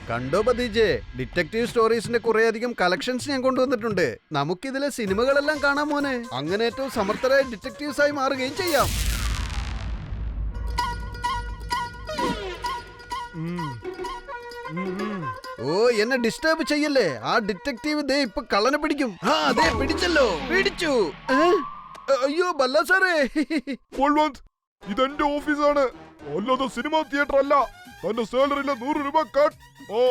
കണ്ടോ ബദീജെ, ഡിറ്റക്റ്റീവ് സ്റ്റോറീസിന്റെ കുറേയധികം കളക്ഷൻസ് ഞാൻ കൊണ്ടുവന്നിട്ടുണ്ട്. നമുക്കിതിലെ സിനിമകളെല്ലാം കാണാൻ മോനെ. അങ്ങനെ ഏറ്റവും സമർത്ഥരായ ഡിറ്റക്റ്റീവ്സ് ആയി മാറുകയും ചെയ്യാം. ഓ, എന്നെ ഡിസ്റ്റർബ് ചെയ്യല്ലേ. ആ ഡിറ്റക്റ്റീവ് ദേ ഇപ്പൊ കള്ളനെ പിടിക്കും. ദേ പിടിച്ചല്ലോ, പിടിച്ചു. അയ്യോ ബല്ല സാറേ. ഇതെന്റെ ഓഫീസാണ്, അല്ലാതെ സിനിമാ തിയേറ്റർ അല്ല. തന്റെ സാലറിയിലെ 100 രൂപ കട്ട്.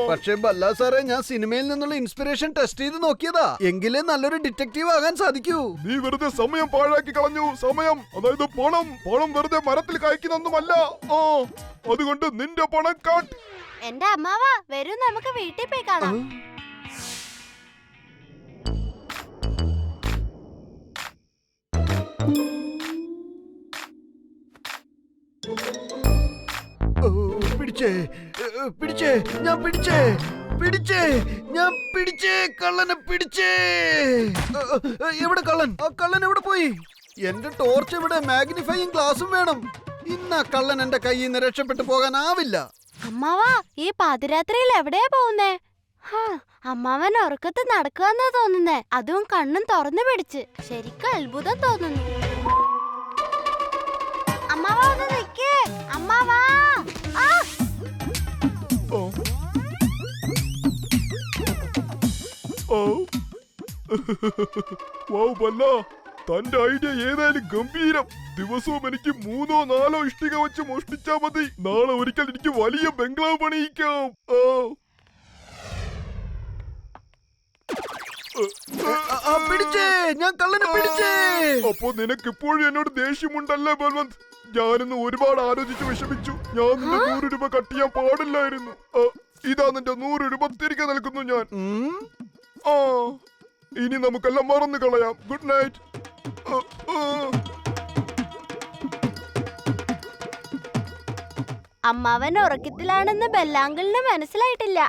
പക്ഷേ ബല്ല സാറേ, ഞാൻ സിനിമയിൽ നിന്നുള്ള ഇൻസ്പിറേഷൻ ടെസ്റ്റ് ചെയ്ത് നോക്കിയതാ. എങ്കിലേ നല്ലൊരു ഡിറ്റക്റ്റീവ് ആകാൻ സാധിക്കൂ. നീ വെറുതെ സമയം പാഴാക്കി കളഞ്ഞു. സമയം, അതായത് പണം. പണം വെറുതെ മരത്തിൽ കായ്ക്കുന്നൊന്നുമല്ല. അതുകൊണ്ട് നിന്റെ പണം കട്ട്. എന്റെ അമ്മാവ വരൂ, നമുക്ക് വീട്ടിൽ പോയി കാണാം. പിടിച്ചേ, പിടിച്ചേ, ഞാൻ പിടിച്ചേ, പിടിച്ചേ, ഞാൻ പിടിച്ചേ, കള്ളനെ പിടിച്ചേ. എവിടെ കള്ളൻ? ആ കള്ളൻ എവിടെ പോയി? എന്റെ ടോർച്ച് ഇവിടെ, മാഗ്നിഫൈയിങ് ഗ്ലാസും വേണം. ഇന്ന് ആ കള്ളൻ എന്റെ കയ്യിൽ നിന്ന് രക്ഷപ്പെട്ടു പോകാനാവില്ല. അമ്മാവാ, ഈ പാതിരാത്രിയിൽ എവിടെയാ പോകുന്നേ? അമ്മാവൻ ഉറക്കത്ത് നടക്കാന്നാ തോന്നുന്നേ. അതും കണ്ണും തുറന്നു പിടിച്ച്. ശരിക്കും അത്ഭുതം തോന്നുന്നു. അമ്മാവാ ഒന്ന് നിക്കേ. അമ്മാവാ. തന്റെ ഐഡിയ ഏതായാലും ഗംഭീരം. ദിവസവും എനിക്ക് 3ഓ 4ഓ ഇഷ്ടിക വെച്ച് മോഷ്ടിച്ചാ മതി. നാളെ ഒരിക്കൽ എനിക്ക് വലിയ ബംഗ്ലാവ് പണിയിക്കാം. പിടിച്ചേ, ഞാൻ കള്ളനെ പിടിച്ചേ. അപ്പൊ നിനക്ക് ഇപ്പോഴും എന്നോട് ദേഷ്യമുണ്ടല്ലേ ബൽവന്ത്? ഞാനിന്ന് ഒരുപാട് ആലോചിച്ച് വിഷമിച്ചു. ഞാൻ നിന്റെ 100 രൂപ കട്ട് ചെയ്യാൻ പാടില്ലായിരുന്നു. ഇതാ നിന്റെ 100 രൂപ തിരികെ നൽകുന്നു ഞാൻ. ഇനി നമുക്കെല്ലാം മറന്നു കളയാം. Good night. അമ്മാവൻ ഉറക്കത്തിലാണെന്ന് ബെല്ലാങ്കിളിന് മനസ്സിലായിട്ടില്ല.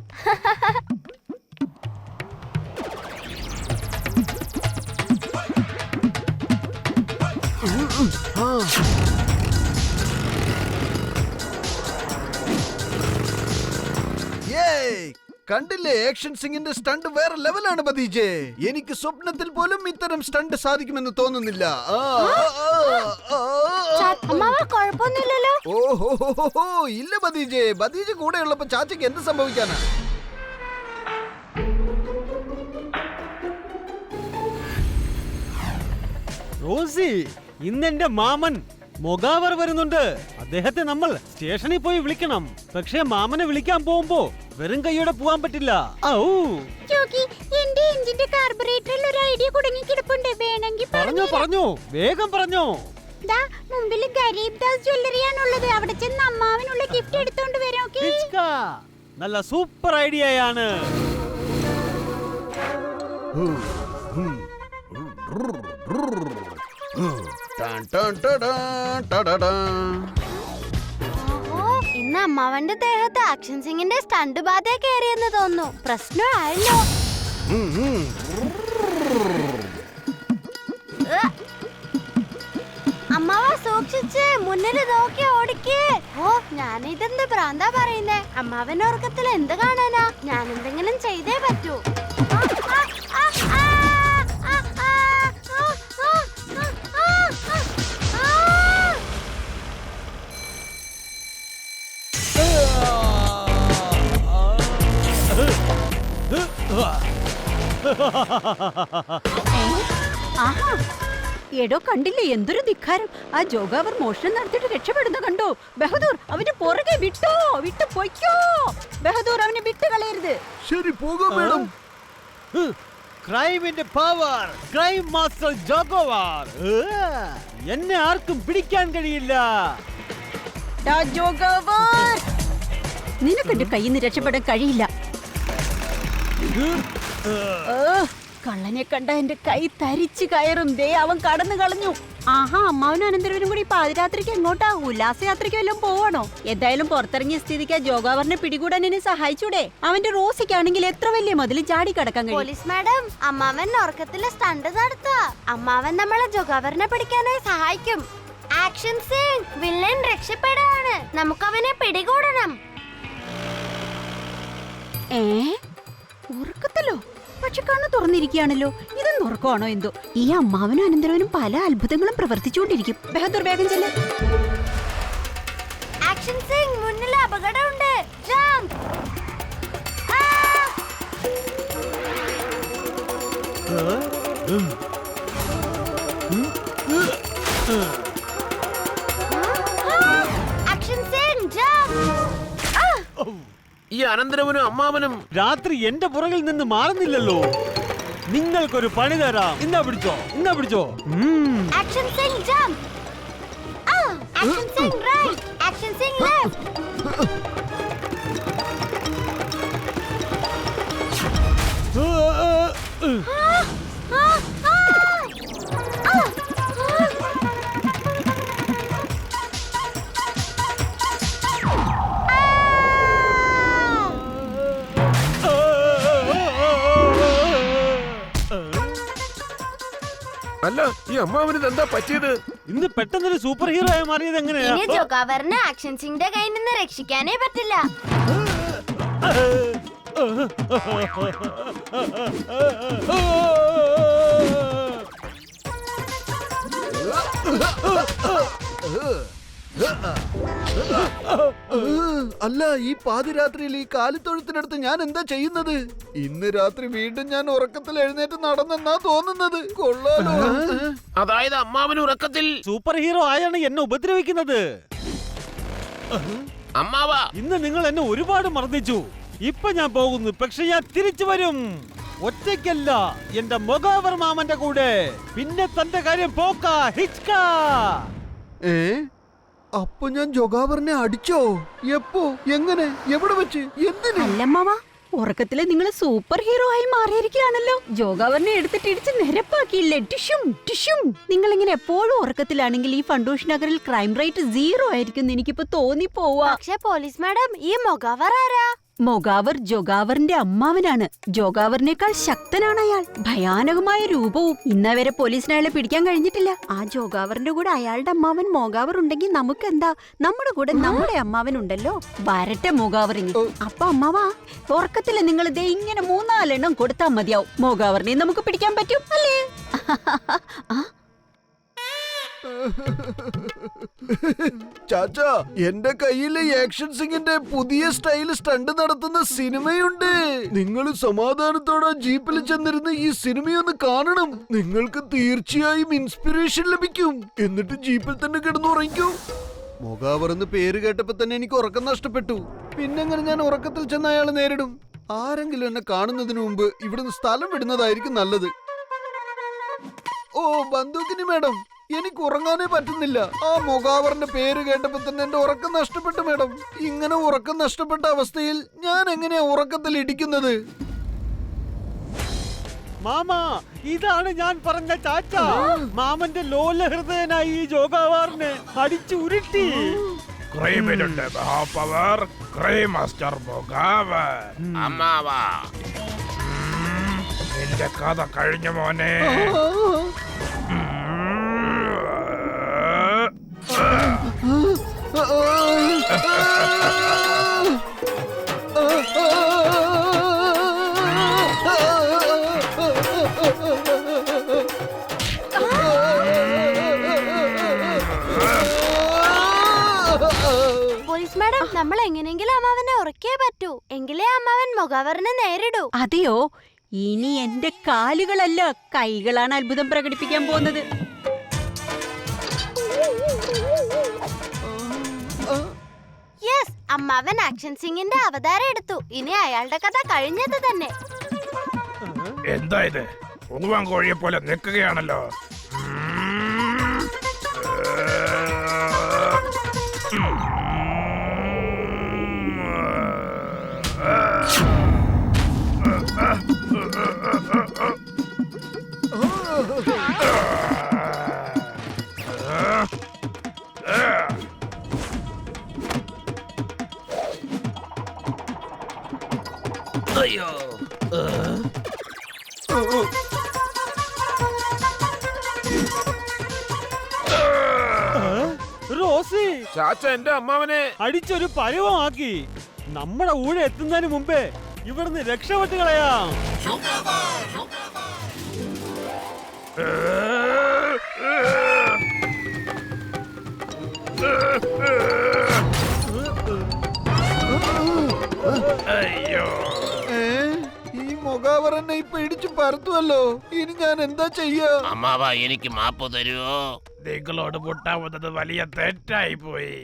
കണ്ടില്ലേ, ആക്ഷൻ സിംഗിന്റെ സ്റ്റണ്ട് വേറെ ലെവലാണ് ബദീജെ. എനിക്ക് സ്വപ്നത്തിൽ പോലും ഇത്തരം സ്റ്റണ്ട് സാധിക്കുമെന്ന് തോന്നുന്നില്ല. ഓഹോ, ഇല്ല ബദീജെ. ബദീജെ കൂടെ ഉള്ളപ്പോ ചാച്ചയ്ക്ക് എന്ത് സംഭവിക്കാനാ? റോസി, ഇന്നെന്റെ മാമൻ മൊഗാവർ വരുന്നുണ്ട്. അദ്ദേഹത്തെ നമ്മൾ സ്റ്റേഷനിൽ പോയി വിളിക്കണം. പക്ഷേ മാമനെ വിളിക്കാൻ പോകുമ്പോ വെറും കൈയോടെ പോവാൻ പറ്റില്ല. എന്റെ എഞ്ചിന്റെ കാർബറേറ്ററിൽ ഒരു ഐഡിയ കുടുങ്ങി കിടപ്പുണ്ട്. വേണമെങ്കിൽ പറഞ്ഞോ, വേഗം പറഞ്ഞോ. മുമ്പിൽ ഗരീബ് ദാസ് ജ്വല്ലറിയാണുള്ളത്. അവിടെ ചെന്ന് അമ്മാവനുള്ള ഗിഫ്റ്റ് എടുത്തോണ്ട് വരാം. നല്ല സൂപ്പർ ഐഡിയയാണ്. ഇന്ന് അമ്മാവന്റെ ദേഹത്ത് ആക്ഷൻ സിംഗിന്റെ സ്റ്റണ്ട് ബാധ കയറിയെന്ന് തോന്നുന്നു. പ്രശ്നമായല്ലോ. അമ്മാവ സൂക്ഷിച്ച്, മുന്നിൽ നോക്കി ഓടിക്കേ. ഞാനിതെന്ത് ഭ്രാന്താ പറയുന്നേ? അമ്മാവന്റെ ഉറക്കത്തിൽ എന്ത് കാണാനാ? ഞാൻ എന്തെങ്കിലും ചെയ്തേ പറ്റൂ. എടോ, കണ്ടില്ലേ എന്തൊരു ധിക്കാരം. ആ ജോഗാവർ മോഷണം നടത്തിയിട്ട് രക്ഷപ്പെടുന്ന കണ്ടോ? ബഹദൂർ അവന് പുറകെ വിട്ടു പൊയ്ക്കോ. ബഹദൂർ അവനെ വിട്ട് കളയരുത്. ശരി, പോകാം മേഡം. ക്രൈമിന്റെ പവർ, ക്രൈം മാസ്റ്റർ ജോഗോവാർ. എന്നെ ആർക്കും പിടിക്കാൻ കഴിയില്ല. നിനക്കെന്റെ കയ്യിൽ നിന്ന് രക്ഷപ്പെടാൻ കഴിയില്ല. കള്ളനെ കണ്ട എന്റെ കൈ തരിച്ചു കയറും. ദേ അവൻ കടന്നു കളഞ്ഞു. അമ്മാവനും അനന്തരവനും കൂടി പാതിരാത്രിക്ക് എങ്ങോട്ടാ? ഉല്ലാസയാത്രയ്ക്ക് വല്ലതും പോവാണോ? എന്തായാലും പുറത്തിറങ്ങിയ സ്ഥിതിക്ക് ജോഗാവറിനെ പിടികൂടാൻ എന്നെ സഹായിച്ചൂടെ? അവന്റെ റോസിക്കാണെങ്കിൽ എത്ര വലിയ മതിൽ ചാടി കടക്കാൻ കഴിയും. പോലീസ് മാഡം, അമ്മാവൻ ഉറക്കത്തില് സ്റ്റണ്ട് നടത്താ. അമ്മാവൻ നമ്മളെ ജോഗാവറിനെ പിടിക്കാനായി സഹായിക്കും. ആക്ഷൻ സിംഗ്, വില്ലൻ രക്ഷപ്പെടാണ്. നമുക്കവനെ പിടികൂടണം. ഉറക്കത്തിലോ? പക്ഷെ കണ്ണ് തുറന്നിരിക്കുകയാണല്ലോ. ഇതൊന്നും ഉറക്കമാണോ എന്തോ? ഈ അമ്മാവനും അനന്തരവനും പല അത്ഭുതങ്ങളും പ്രവർത്തിച്ചുകൊണ്ടിരിക്കും. ബഹദൂർ വേഗം ചെല്ല്. ആക്ഷൻ സിംഗ്, മുന്നിൽ അപകടമുണ്ട്. ജംപ്. Action sing, jump. ഈ അനന്തരവനും അമ്മാവനും രാത്രി എന്റെ പുറകിൽ നിന്ന് മാറുന്നില്ലല്ലോ. നിങ്ങൾക്കൊരു പണി തരാം. ഇന്നാ പിടിച്ചോ. Action sing, jump. Action sing, right. Action sing, left. അല്ല, ഈ അമ്മാവന് എന്താ പറ്റിയത്? ഇന്ന് പെട്ടെന്നൊരു സൂപ്പർ ഹീറോ ആയി മാറിയത് എങ്ങനെയാ? ഇനി ജോഗാവറിനെ ആക്ഷൻ സിംഗിന്റെ കയ്യിൽ നിന്ന് രക്ഷിക്കാനേ പറ്റില്ല. അല്ല, ഈ പാതിരാത്രിയിൽ ഈ കാലിത്തൊഴുത്തിനടുത്ത് ഞാൻ എന്താ ചെയ്യുന്നത്? ഇന്ന് രാത്രി വീണ്ടും ഞാൻ ഉറക്കത്തിൽ എഴുന്നേറ്റ് നടന്നെന്നാ തോന്നുന്നത്. കൊള്ളാലോ. അതായത് അമ്മാവന് ഉറക്കത്തിൽ സൂപ്പർ ഹീറോ ആയാണ് എന്നെ ഉപദ്രവിക്കുന്നത്. അമ്മാവ, ഇന്ന് നിങ്ങൾ എന്നെ ഒരുപാട് മർദ്ദിച്ചു. ഇപ്പൊ ഞാൻ പോകുന്നു, പക്ഷെ ഞാൻ തിരിച്ചു വരും. ഒറ്റയ്ക്കല്ല, എന്റെ മൊഗാവർ മാമന്റെ കൂടെ. പിന്നെ തന്റെ കാര്യം പോക്കാ ഹിച്കാ. അപ്പൊ ഞാൻ ജോഗാവറിനെ അടിച്ചോ? എപ്പോ? എങ്ങനെ? എവിടെ വെച്ച്? എന്തിന്? അല്ലമ്മാവാ, ഉറക്കത്തില് നിങ്ങൾ സൂപ്പർ ഹീറോ ആയി മാറിയിരിക്കുകയാണല്ലോ. ജോഗാവറിനെ എടുത്തിട്ട് ഇടിച്ച് നിരപ്പാക്കിയില്ലേ? ടിഷും. നിങ്ങൾ ഇങ്ങനെ എപ്പോഴും ഉറക്കത്തിലാണെങ്കിൽ ഈ ഫണ്ടൂഷ് നഗറിൽ ക്രൈം റേറ്റ് 0 ആയിരിക്കും എനിക്കിപ്പോ തോന്നിപ്പോവാ. പക്ഷെ പോലീസ് മാഡം, ഈ മൊഗാവർ ആരാ? മൊഗാവർ ജോഗാവറിന്റെ അമ്മാവനാണ്. ജോഗാവറിനേക്കാൾ ശക്തനാണ് അയാൾ. ഭയാനകമായ രൂപവും. ഇന്നവരെ പോലീസിന് അയാളെ പിടിക്കാൻ കഴിഞ്ഞിട്ടില്ല. ആ ജോഗാവറിന്റെ കൂടെ അയാളുടെ അമ്മാവൻ മൊഗാവർ ഉണ്ടെങ്കിൽ നമുക്കെന്താ? നമ്മുടെ കൂടെ നമ്മുടെ അമ്മാവൻ ഉണ്ടല്ലോ. വരട്ടെ മൊഗാവറിന്. അപ്പൊ അമ്മാവാ, ഉറക്കത്തില് നിങ്ങൾ ദേ ഇങ്ങനെ 3-4 എണ്ണം കൊടുത്താൽ മതിയാവും. മൊഗാവറിനെ നമുക്ക് പിടിക്കാൻ പറ്റും അല്ലേ? ചാച്ചാ, എന്റെ കയ്യില് ആക്ഷൻ സിംഗിന്റെ പുതിയ സ്റ്റൈൽ സ്റ്റണ്ട് നടത്തുന്ന സിനിമയുണ്ട്. നിങ്ങൾ സമാധാനത്തോടെ ജീപ്പിൽ ചെന്നിരുന്ന് ഈ സിനിമയൊന്ന് കാണണം. നിങ്ങൾക്ക് തീർച്ചയായും ഇൻസ്പിറേഷൻ ലഭിക്കും. എന്നിട്ട് ജീപ്പിൽ തന്നെ കിടന്നുറങ്ങിക്കൂ. മൊഗാവർ എന്ന് പേര് കേട്ടപ്പോ തന്നെ എനിക്ക് ഉറക്കം നഷ്ടപ്പെട്ടു. പിന്നെങ്ങനെ ഞാൻ ഉറക്കത്തിൽ ചെന്ന് അയാളെ നേരിടും? ആരെങ്കിലും എന്നെ കാണുന്നതിന് മുമ്പ് ഇവിടുന്ന് സ്ഥലം വിടുന്നതായിരിക്കും നല്ലത്. ഓ, ബന്ദൂക്കിനി മാഡം, എനിക്ക് ഉറങ്ങാനേ പറ്റുന്നില്ല. ആ മൊഗാവറിന്റെ പേര് കേട്ടപ്പോ തന്നെ എന്റെ ഉറക്കം നഷ്ടപ്പെട്ടു മാഡം. ഇങ്ങനെ ഉറക്കം നഷ്ടപ്പെട്ട അവസ്ഥയിൽ ഞാൻ എങ്ങനെയാ ഉറക്കത്തിൽ ഇടിക്കുന്നത്? മാമാ, ഇതാണ് ഞാൻ പറഞ്ഞ ചാച്ച. മാമന്റെ ലോല ഹൃദയനായി ഈ ജോഗാവാറിനെ അടിച്ചു ഉരുട്ടി. ക്രൈമിനുണ്ട് പവർ, ക്രൈം മാസ്റ്റർ മൊഗാവർ. അമ്മാവ, നിന്റെ കഥ കഴിഞ്ഞ മോനെ. പോലീസ് മാഡം, നമ്മൾ എങ്ങനെയെങ്കിലും അമ്മാവനെ ഉറക്കേ പറ്റൂ. എങ്കിലേ അമ്മാവൻ മൊഗാവറിനെ നേരിടൂ. അതെയോ? ഇനി എന്റെ കാലുകളല്ല, കൈകളാണ് അത്ഭുതം പ്രകടിപ്പിക്കാൻ പോകുന്നത്. യെസ്, അമ്മാവൻ ആക്ഷൻ സിംഗിന്റെ അവതാരം എടുത്തു. ഇനി അയാളുടെ കഥ കഴിഞ്ഞത് തന്നെ. എന്താ ഇത്? പൂവാൻ കോഴിയെ പോലെ നിൽക്കുകയാണല്ലോ. അയ്യോ. റോസി, ചാച്ച എന്റെ അമ്മാവനെ അടിച്ചൊരു പരുവമാക്കി. നമ്മുടെ ഊഴ എത്തുന്നതിന് മുമ്പേ ഇവിടുന്ന് രക്ഷപ്പെട്ട് കളയാം. അയ്യോ ഈ മുഖാവർ എന്നെ ഇപ്പൊ ഇടിച്ചു പരത്തുമല്ലോ. ഇനി ഞാൻ എന്താ ചെയ്യാ? അമ്മാവ എനിക്ക് മാപ്പ് തരുമോ? നിങ്ങളോട് മുട്ടാവുന്നത് വലിയ തെറ്റായി പോയി.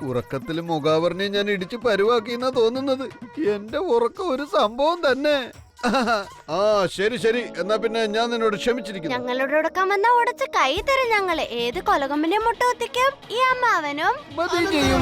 ഉറക്കത്തില് മുഖാവറിനെ ഞാൻ ഇടിച്ചു പരുവാക്കിന്നാ തോന്നുന്നത്. എന്റെ ഉറക്കം ഒരു സംഭവം തന്നെ. ആ ശരി ശരി, എന്നാ പിന്നെ ഞാൻ നിന്നോട് ക്ഷമിച്ചിരിക്കുന്നു. ഞങ്ങളോട് ഉടക്കാൻ വന്ന ഉടച്ച് കൈ തരും ഞങ്ങള്. ഏത് കൊലകൊമ്പിനെ മുട്ട കുത്തിക്കും ഈ അമ്മാവനും മതി ചെയ്യും.